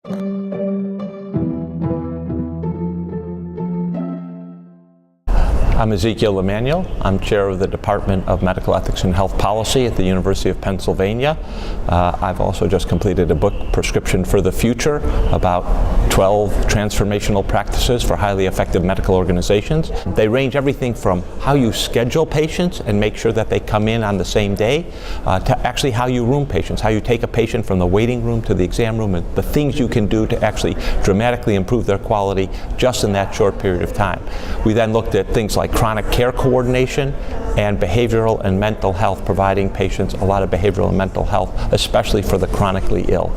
I'm Ezekiel Emanuel. I'm chair of the Department of Medical Ethics and Health Policy at the University of Pennsylvania. I've also just completed a book, Prescription for the Future, about 12 transformational practices for highly effective medical organizations. They range everything from how you schedule patients and make sure that they come in on the same day, to actually how you room patients, how you take a patient from the waiting room to the exam room, and the things you can do to actually dramatically improve their quality just in that short period of time. We then looked at things like chronic care coordination and behavioral and mental health, providing patients a lot of behavioral and mental health, especially for the chronically ill.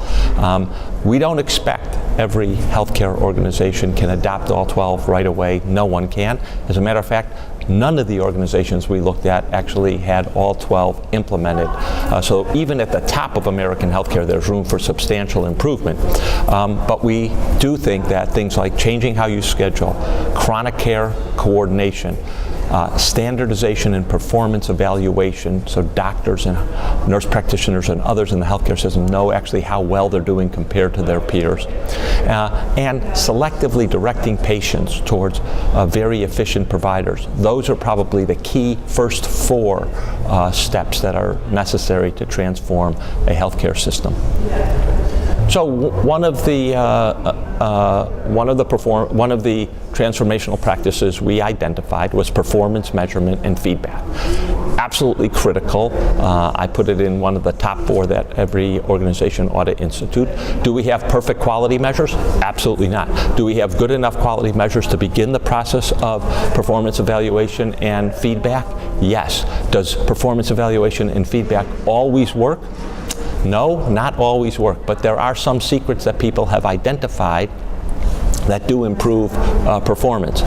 We don't expect every healthcare organization can adopt all 12 right away. No one can. As a matter of fact, none of the organizations we looked at actually had all 12 implemented. So even at the top of American healthcare, there's room for substantial improvement. But we do think that things like changing how you schedule, chronic care coordination, standardization and performance evaluation, so doctors and nurse practitioners and others in the healthcare system know actually how well they're doing compared to their peers, and selectively directing patients towards very efficient providers. Those are probably the key first 4 steps that are necessary to transform a healthcare system. So one of the transformational practices we identified was performance measurement and feedback. Absolutely critical. I put it in one of the top 4 that every organization ought to institute. Do we have perfect quality measures? Absolutely not. Do we have good enough quality measures to begin the process of performance evaluation and feedback? Yes. Does performance evaluation and feedback always work? No, not always work, but there are some secrets that people have identified that do improve performance.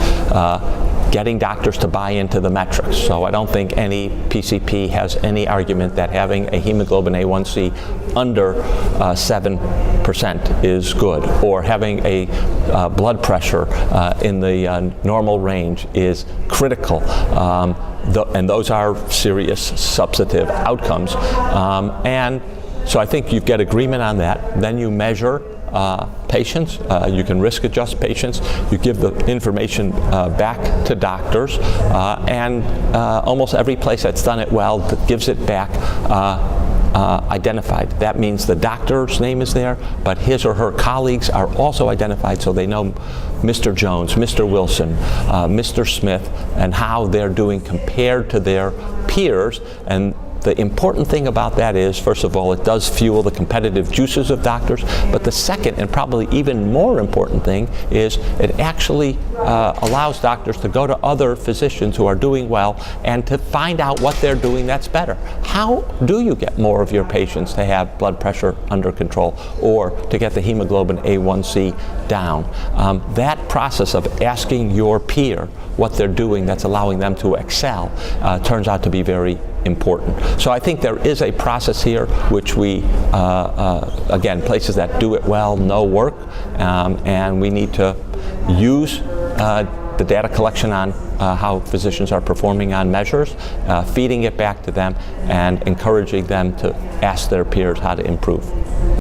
Getting doctors to buy into the metrics. So I don't think any PCP has any argument that having a hemoglobin A1C under 7% is good, or having a blood pressure in the normal range is critical. And those are serious substantive outcomes. And so I think you get agreement on that. Then you measure patients. You can risk adjust patients. You give the information back to doctors, and almost every place that's done it well that gives it back identified. That means the doctor's name is there, but his or her colleagues are also identified, so they know Mr. Jones, Mr. Wilson, Mr. Smith, and how they're doing compared to their peers. And the important thing about that is, first of all, it does fuel the competitive juices of doctors, but the second and probably even more important thing is it actually allows doctors to go to other physicians who are doing well and to find out what they're doing that's better. How do you get more of your patients to have blood pressure under control or to get the hemoglobin A1C down? That process of asking your peer what they're doing that's allowing them to excel turns out to be very important. So I think there is a process here which we, again, places that do it well know work, and we need to use the data collection on how physicians are performing on measures, feeding it back to them, and encouraging them to ask their peers how to improve.